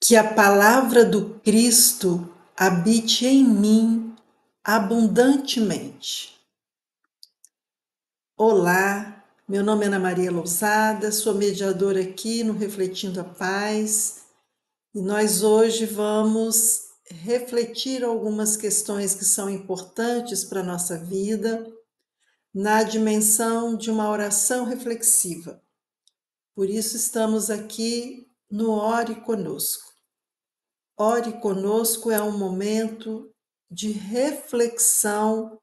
Que a palavra do Cristo habite em mim abundantemente. Olá, meu nome é Ana Maria Lousada, sou mediadora aqui no Refletindo a Paz e nós hoje vamos refletir algumas questões que são importantes para a nossa vida na dimensão de uma oração reflexiva. Por isso estamos aqui no Ore Conosco. Ore Conosco é um momento de reflexão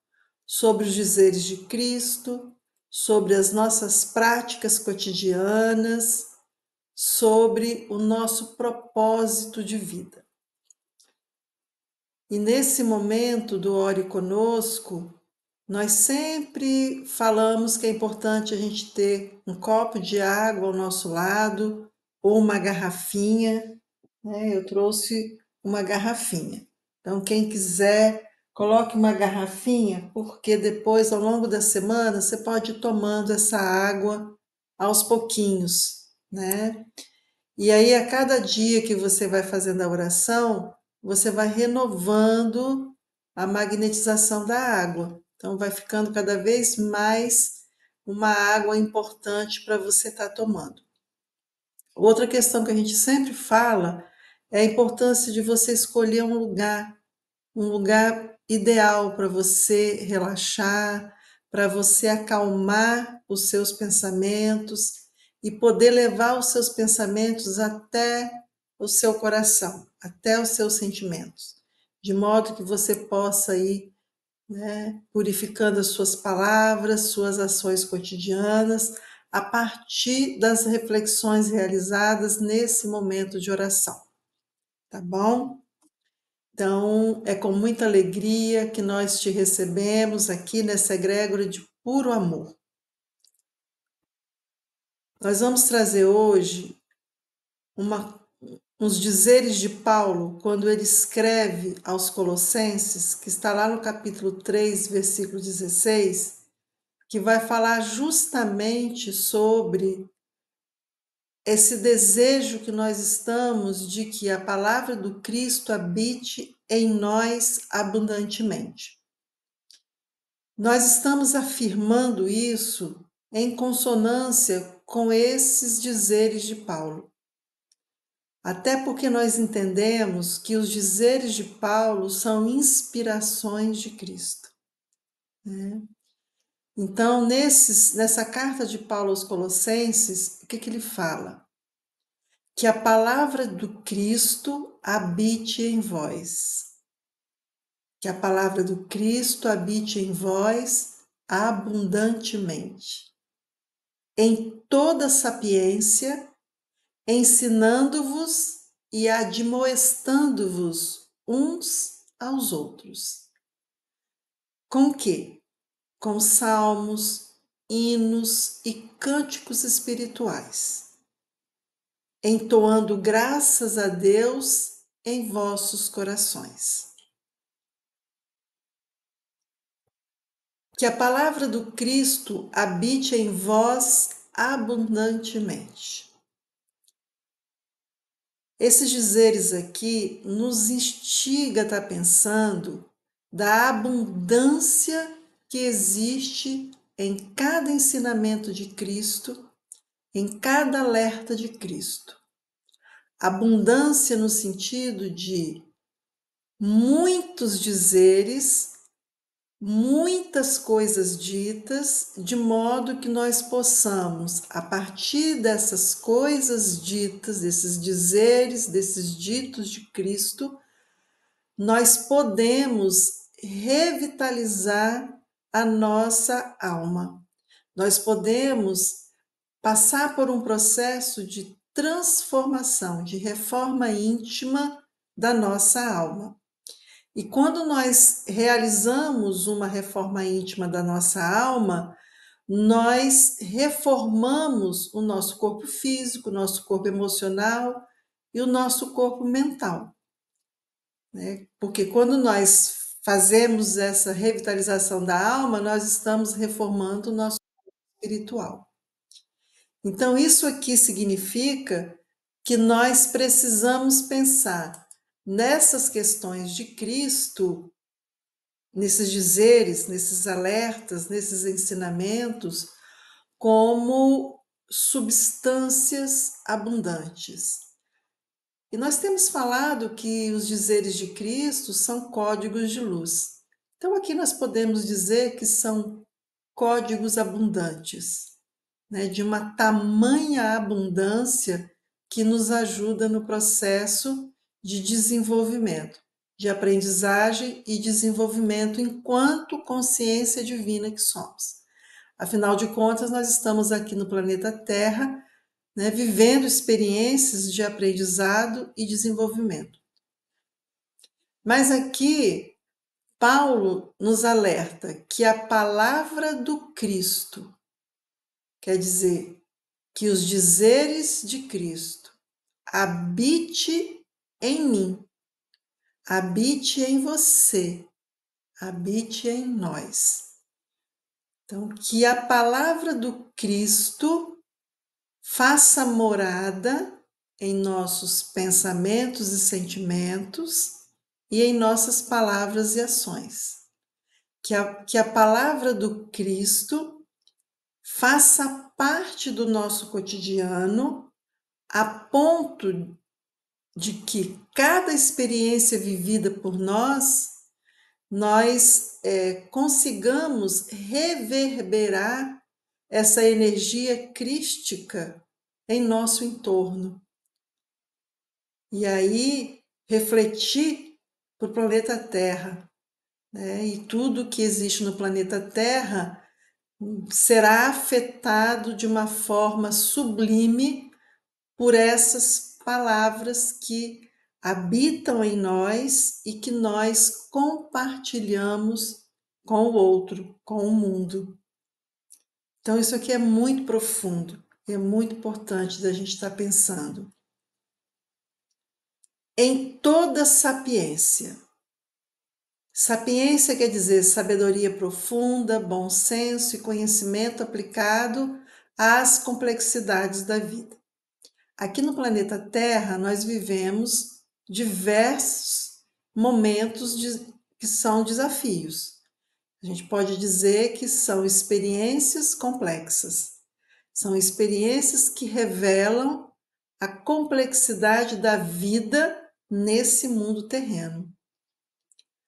sobre os dizeres de Cristo, sobre as nossas práticas cotidianas, sobre o nosso propósito de vida. E nesse momento do Ore Conosco, nós sempre falamos que é importante a gente ter um copo de água ao nosso lado ou uma garrafinha. Eu trouxe uma garrafinha. Então, quem quiser, coloque uma garrafinha, porque depois, ao longo da semana, você pode ir tomando essa água aos pouquinhos, né? E aí, a cada dia que você vai fazendo a oração, você vai renovando a magnetização da água. Então, vai ficando cada vez mais uma água importante para você estar tomando. Outra questão que a gente sempre fala é a importância de você escolher um lugar ideal para você relaxar, para você acalmar os seus pensamentos e poder levar os seus pensamentos até o seu coração, até os seus sentimentos, de modo que você possa ir, purificando as suas palavras, suas ações cotidianas, a partir das reflexões realizadas nesse momento de oração, tá bom? Então, é com muita alegria que nós te recebemos aqui nessa egrégora de puro amor. Nós vamos trazer hoje uns dizeres de Paulo, quando ele escreve aos Colossenses, que está lá no capítulo 3, versículo 16, que vai falar justamente sobre esse desejo que nós estamos de que a palavra do Cristo habite em nós abundantemente. Nós estamos afirmando isso em consonância com esses dizeres de Paulo. Até porque nós entendemos que os dizeres de Paulo são inspirações de Cristo, né? Então, nessa carta de Paulo aos Colossenses, o que ele fala? Que a palavra do Cristo habite em vós. Que a palavra do Cristo habite em vós abundantemente, em toda sapiência, ensinando-vos e admoestando-vos uns aos outros. Com quê? Com salmos, hinos e cânticos espirituais, entoando graças a Deus em vossos corações. Que a palavra do Cristo habite em vós abundantemente. Esses dizeres aqui nos instiga a estar pensando da abundância que existe em cada ensinamento de Cristo, em cada alerta de Cristo. Abundância no sentido de muitos dizeres, muitas coisas ditas, de modo que nós possamos, a partir dessas coisas ditas, desses dizeres, desses ditos de Cristo, nós podemos revitalizar a nossa alma. Nós podemos passar por um processo de transformação, de reforma íntima da nossa alma. E quando nós realizamos uma reforma íntima da nossa alma, nós reformamos o nosso corpo físico, o nosso corpo emocional e o nosso corpo mental, né? Porque quando nós fazemos essa revitalização da alma, nós estamos reformando o nosso corpo espiritual. Então, isso aqui significa que nós precisamos pensar nessas questões de Cristo, nesses dizeres, nesses alertas, nesses ensinamentos, como substâncias abundantes. E nós temos falado que os dizeres de Cristo são códigos de luz. Então, aqui nós podemos dizer que são códigos abundantes, né, de uma tamanha abundância que nos ajuda no processo de desenvolvimento, de aprendizagem e desenvolvimento enquanto consciência divina que somos. Afinal de contas, nós estamos aqui no planeta Terra, né, vivendo experiências de aprendizado e desenvolvimento. Mas aqui, Paulo nos alerta que a palavra do Cristo, quer dizer, que os dizeres de Cristo habite em mim, habite em você, habite em nós. Então, que a palavra do Cristo faça morada em nossos pensamentos e sentimentos e em nossas palavras e ações. Que a palavra do Cristo faça parte do nosso cotidiano a ponto de que cada experiência vivida por nós consigamos reverberar essa energia crística em nosso entorno. E aí refletir para o planeta Terra, né? E tudo que existe no planeta Terra será afetado de uma forma sublime por essas palavras que habitam em nós e que nós compartilhamos com o outro, com o mundo. Então, isso aqui é muito profundo, é muito importante da gente estar pensando. Em toda sapiência. Sapiência quer dizer sabedoria profunda, bom senso e conhecimento aplicado às complexidades da vida. Aqui no planeta Terra, nós vivemos diversos momentos que são desafios. A gente pode dizer que são experiências complexas. São experiências que revelam a complexidade da vida nesse mundo terreno.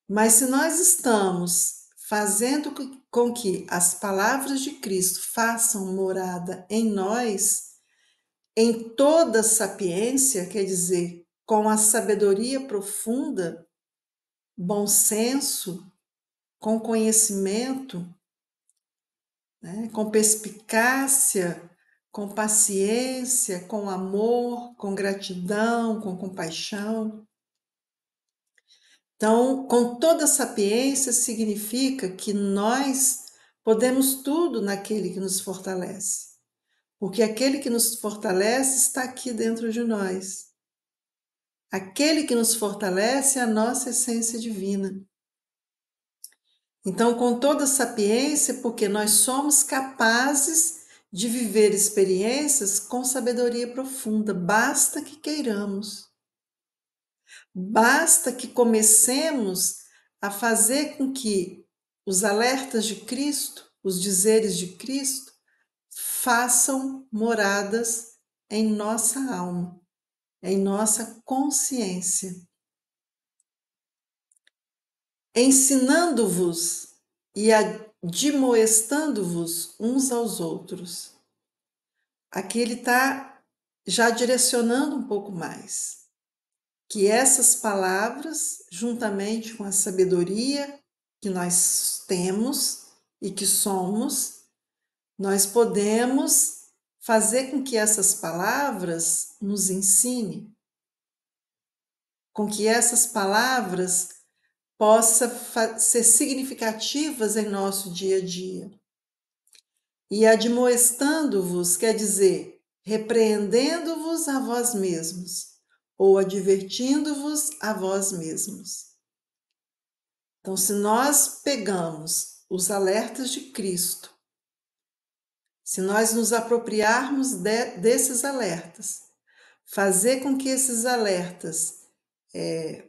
Mas se nós estamos fazendo com que as palavras de Cristo façam morada em nós, em toda sapiência, quer dizer, com a sabedoria profunda, bom senso, com conhecimento, né, com perspicácia, com paciência, com amor, com gratidão, com compaixão. Então, com toda sapiência significa que nós podemos tudo naquele que nos fortalece. Porque aquele que nos fortalece está aqui dentro de nós. Aquele que nos fortalece é a nossa essência divina. Então, com toda sapiência, porque nós somos capazes de viver experiências com sabedoria profunda, basta que queiramos. Basta que comecemos a fazer com que os alertas de Cristo, os dizeres de Cristo, façam moradas em nossa alma, em nossa consciência. Ensinando-vos e admoestando-vos uns aos outros. Aqui ele está já direcionando um pouco mais. Que essas palavras, juntamente com a sabedoria que nós temos e que somos, nós podemos fazer com que essas palavras nos ensinem, com que essas palavras possam ser significativas em nosso dia a dia. E admoestando-vos quer dizer repreendendo-vos a vós mesmos, ou advertindo-vos a vós mesmos. Então, se nós pegamos os alertas de Cristo, se nós nos apropriarmos desses alertas, fazer com que esses alertas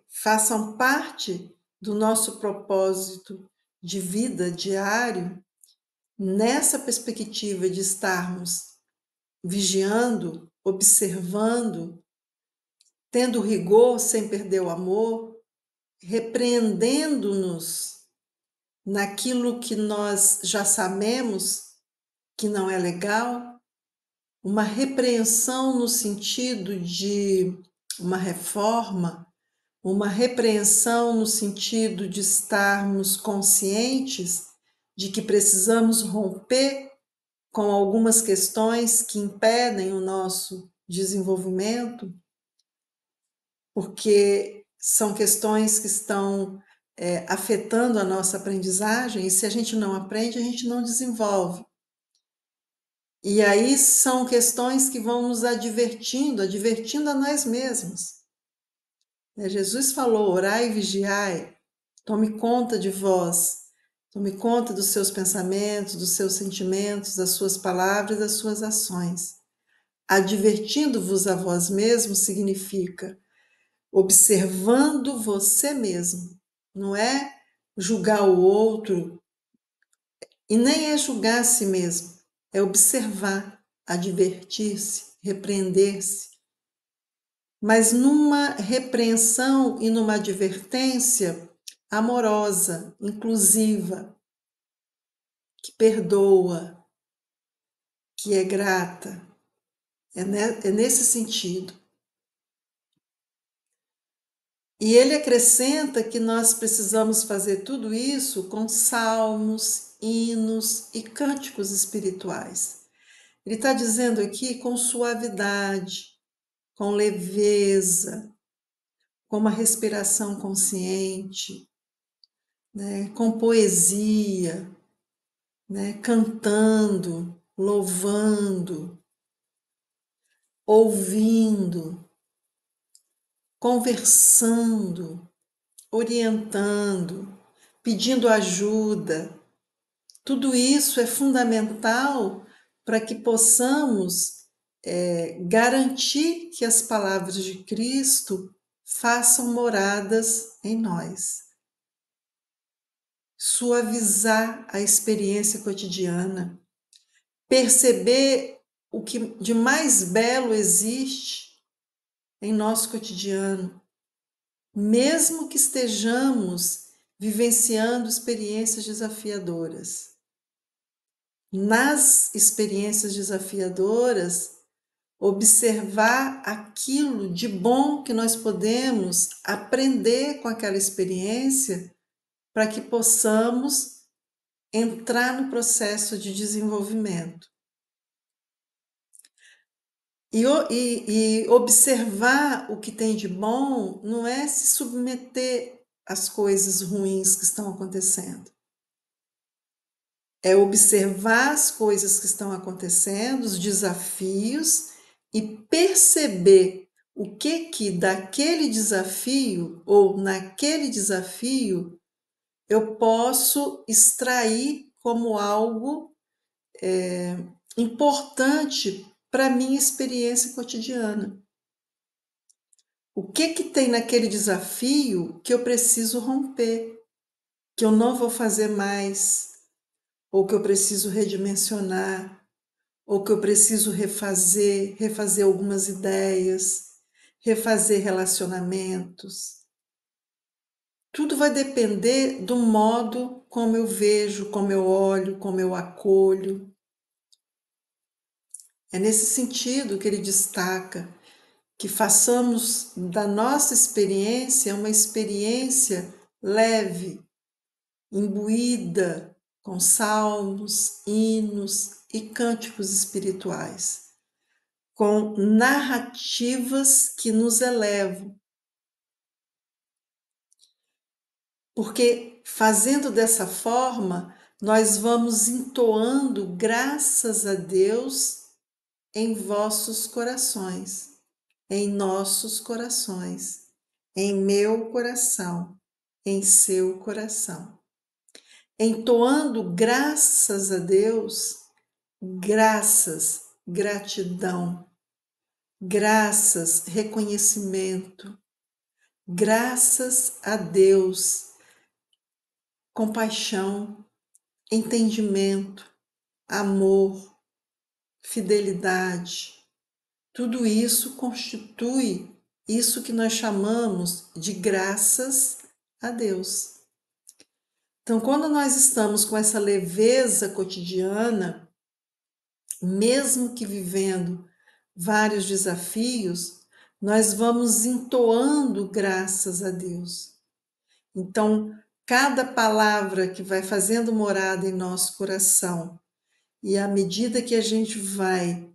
façam parte do nosso propósito de vida diário, nessa perspectiva de estarmos vigiando, observando, tendo rigor sem perder o amor, repreendendo-nos naquilo que nós já sabemos que não é legal, uma repreensão no sentido de uma reforma, uma repreensão no sentido de estarmos conscientes de que precisamos romper com algumas questões que impedem o nosso desenvolvimento, porque são questões que estão afetando a nossa aprendizagem, e se a gente não aprende, a gente não desenvolve. E aí são questões que vão nos advertindo a nós mesmos. Jesus falou: orai e vigiai, tome conta de vós, tome conta dos seus pensamentos, dos seus sentimentos, das suas palavras e das suas ações. Advertindo-vos a vós mesmos significa observando você mesmo, não é julgar o outro e nem é julgar a si mesmo, é observar, advertir-se, repreender-se, mas numa repreensão e numa advertência amorosa, inclusiva, que perdoa, que é grata. É nesse sentido. E ele acrescenta que nós precisamos fazer tudo isso com salmos, hinos e cânticos espirituais. Ele está dizendo aqui com suavidade, com leveza, com uma respiração consciente, né, com poesia, né, cantando, louvando, ouvindo, conversando, orientando, pedindo ajuda. Tudo isso é fundamental para que possamos garantir que as palavras de Cristo façam moradas em nós. Suavizar a experiência cotidiana, perceber o que de mais belo existe em nosso cotidiano, mesmo que estejamos vivenciando experiências desafiadoras. Nas experiências desafiadoras, observar aquilo de bom que nós podemos aprender com aquela experiência para que possamos entrar no processo de desenvolvimento. E observar o que tem de bom não é se submeter às coisas ruins que estão acontecendo. É observar as coisas que estão acontecendo, os desafios, e perceber o que daquele desafio ou naquele desafio eu posso extrair como algo importante para a minha experiência cotidiana. O que tem naquele desafio que eu preciso romper, que eu não vou fazer mais, ou que eu preciso redimensionar, ou que eu preciso refazer algumas ideias, refazer relacionamentos. Tudo vai depender do modo como eu vejo, como eu olho, como eu acolho. É nesse sentido que ele destaca que façamos da nossa experiência uma experiência leve, imbuída com salmos, hinos e cânticos espirituais, com narrativas que nos elevam. Porque fazendo dessa forma, nós vamos entoando graças a Deus em vossos corações, em nossos corações, em meu coração, em seu coração. Entoando graças a Deus, graças, gratidão, graças, reconhecimento, graças a Deus, compaixão, entendimento, amor, fidelidade. Tudo isso constitui isso que nós chamamos de graças a Deus. Então, quando nós estamos com essa leveza cotidiana, mesmo que vivendo vários desafios, nós vamos entoando graças a Deus. Então, cada palavra que vai fazendo morada em nosso coração, e à medida que a gente vai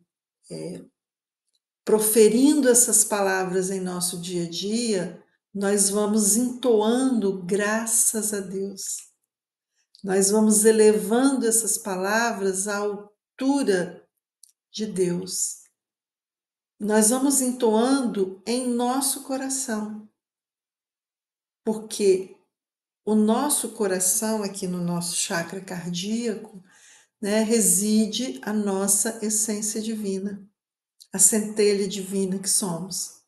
proferindo essas palavras em nosso dia a dia, nós vamos entoando graças a Deus. Nós vamos elevando essas palavras à altura de Deus. Nós vamos entoando em nosso coração, porque o nosso coração, aqui no nosso chakra cardíaco, reside a nossa essência divina, a centelha divina que somos.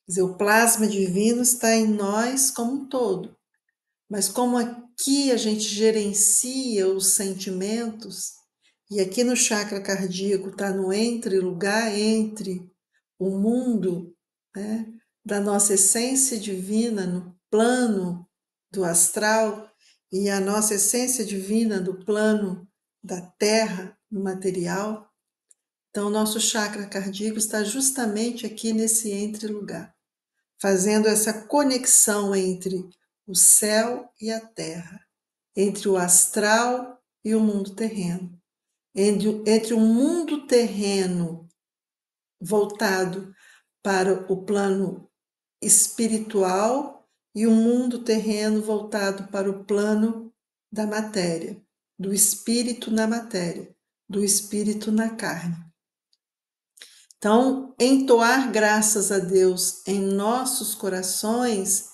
Quer dizer, o plasma divino está em nós como um todo, mas como aqui a gente gerencia os sentimentos, e aqui no chakra cardíaco está no lugar entre o mundo, da nossa essência divina no plano do astral e a nossa essência divina do plano da terra, no material. Então, o nosso chakra cardíaco está justamente aqui nesse lugar, fazendo essa conexão entre o céu e a terra, entre o astral e o mundo terreno, entre o mundo terreno voltado para o plano espiritual e o mundo terreno voltado para o plano da matéria, do espírito na matéria, do espírito na carne. Então, entoar graças a Deus em nossos corações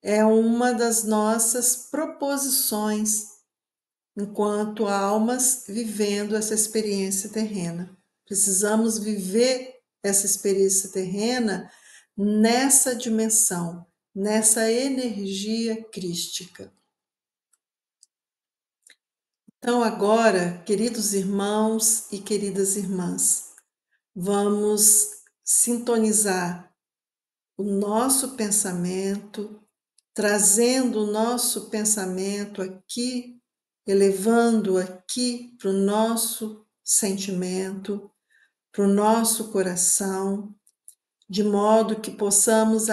é uma das nossas proposições enquanto almas vivendo essa experiência terrena. Precisamos viver essa experiência terrena nessa dimensão, nessa energia crística. Então, agora, queridos irmãos e queridas irmãs, vamos sintonizar o nosso pensamento, trazendo o nosso pensamento aqui, elevando aqui para o nosso sentimento, para o nosso coração, de modo que possamos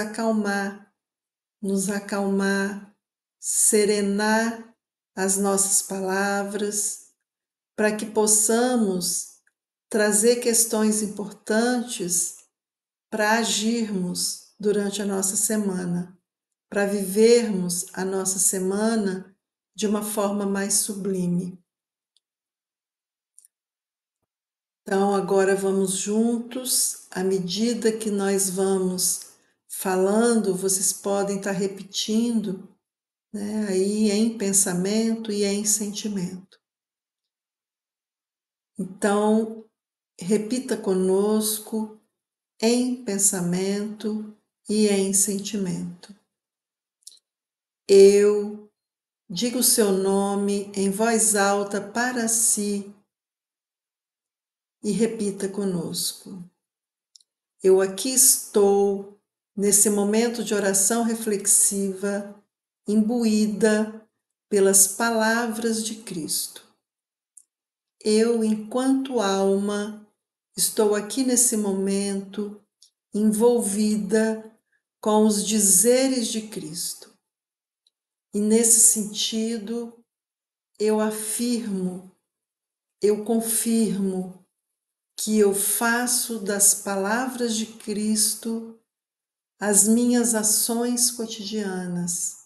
nos acalmar, serenar as nossas palavras, para que possamos trazer questões importantes para agirmos durante a nossa semana, para vivermos a nossa semana de uma forma mais sublime. Então, agora vamos juntos, à medida que nós vamos falando, vocês podem estar repetindo, aí em pensamento e em sentimento. Então, repita conosco em pensamento e em sentimento. Eu diga o seu nome em voz alta para si e repita conosco. Eu aqui estou, nesse momento de oração reflexiva, imbuída pelas palavras de Cristo. Eu, enquanto alma, estou aqui nesse momento envolvida com os dizeres de Cristo. E nesse sentido, eu afirmo, eu confirmo que eu faço das palavras de Cristo as minhas ações cotidianas.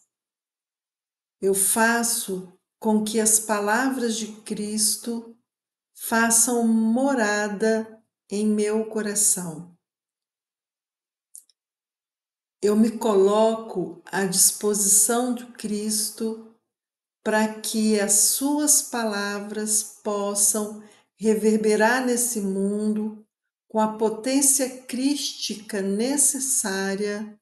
Eu faço com que as palavras de Cristo façam morada em meu coração. Eu me coloco à disposição de Cristo para que as suas palavras possam reverberar nesse mundo com a potência crística necessária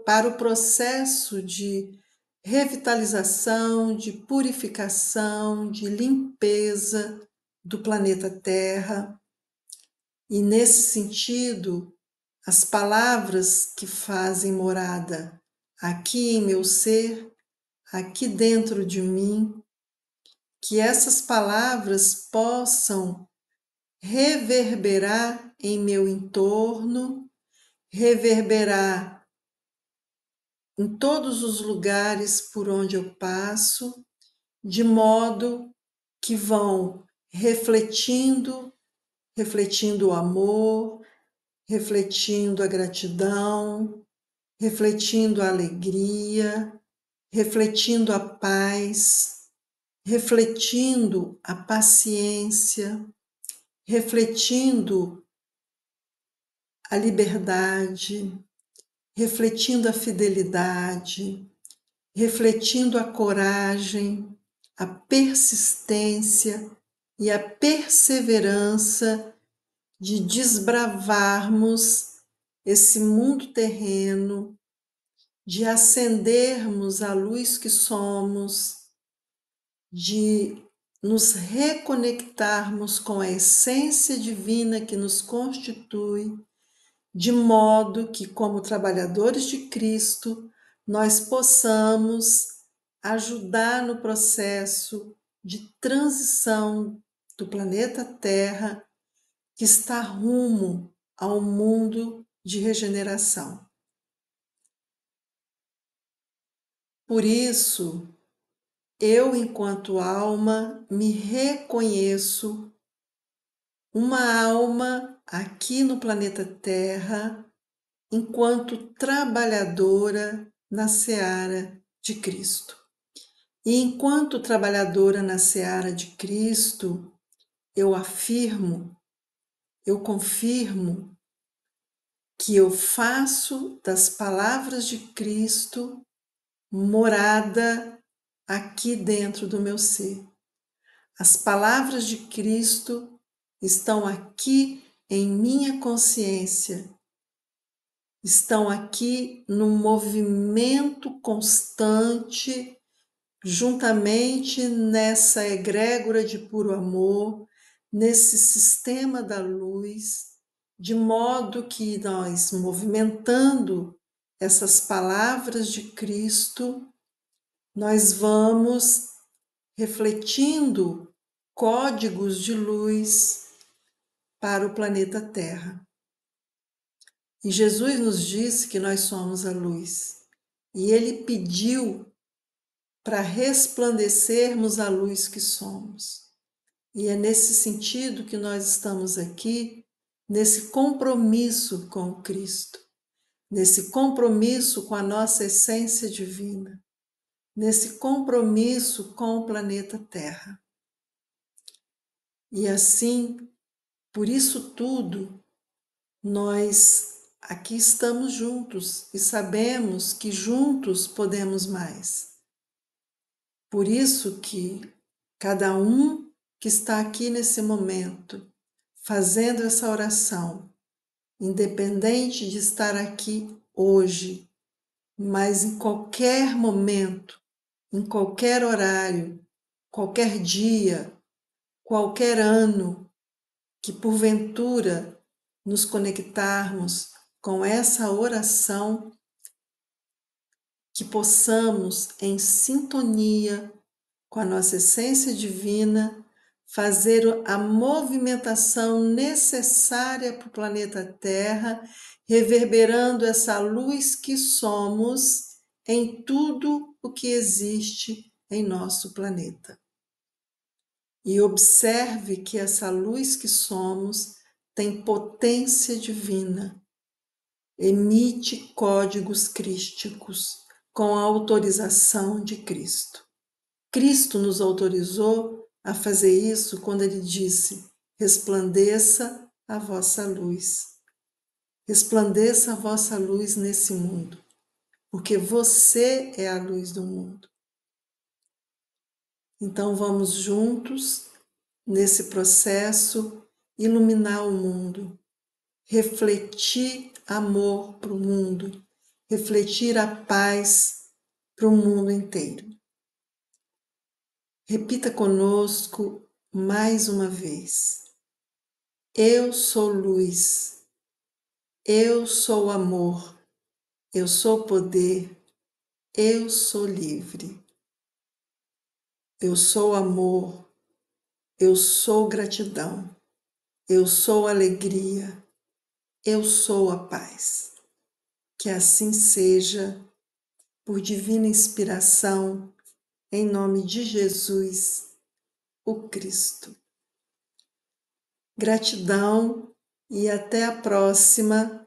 para o processo de revitalização, de purificação, de limpeza do planeta Terra. E nesse sentido, as palavras que fazem morada aqui em meu ser, aqui dentro de mim, que essas palavras possam reverberar em meu entorno, reverberar em todos os lugares por onde eu passo, de modo que vão refletindo o amor, refletindo a gratidão, refletindo a alegria, refletindo a paz, refletindo a paciência, refletindo a liberdade, refletindo a fidelidade, refletindo a coragem, a persistência e a perseverança de desbravarmos esse mundo terreno, de acendermos a luz que somos, de nos reconectarmos com a essência divina que nos constitui, de modo que, como trabalhadores de Cristo, nós possamos ajudar no processo de transição do planeta Terra, que está rumo a um mundo de regeneração. Por isso, eu, enquanto alma, me reconheço uma alma aqui no planeta Terra, enquanto trabalhadora na seara de Cristo. E enquanto trabalhadora na seara de Cristo, eu afirmo, eu confirmo que eu faço das palavras de Cristo morada aqui dentro do meu ser. As palavras de Cristo estão aqui em minha consciência, estão aqui num movimento constante, juntamente nessa egrégora de puro amor, nesse sistema da luz, de modo que nós, movimentando essas palavras de Cristo, nós vamos refletindo códigos de luz para o planeta Terra. E Jesus nos disse que nós somos a luz. E Ele pediu para resplandecermos a luz que somos. E é nesse sentido que nós estamos aqui, nesse compromisso com o Cristo, nesse compromisso com a nossa essência divina, nesse compromisso com o planeta Terra. E assim, por isso tudo, nós aqui estamos juntos e sabemos que juntos podemos mais. Por isso que cada um que está aqui nesse momento, fazendo essa oração, independente de estar aqui hoje, mas em qualquer momento, em qualquer horário, qualquer dia, qualquer ano, que porventura nos conectarmos com essa oração, que possamos, em sintonia com a nossa essência divina, fazer a movimentação necessária para o planeta Terra, reverberando essa luz que somos em tudo o que existe em nosso planeta. E observe que essa luz que somos tem potência divina, emite códigos crísticos com a autorização de Cristo. Cristo nos autorizou a fazer isso quando ele disse: resplandeça a vossa luz. Resplandeça a vossa luz nesse mundo, porque você é a luz do mundo. Então vamos juntos nesse processo iluminar o mundo, refletir amor para o mundo, refletir a paz para o mundo inteiro. Repita conosco mais uma vez. Eu sou luz, eu sou amor, eu sou poder, eu sou livre. Eu sou amor, eu sou gratidão, eu sou alegria, eu sou a paz. Que assim seja, por divina inspiração, em nome de Jesus, o Cristo. Gratidão e até a próxima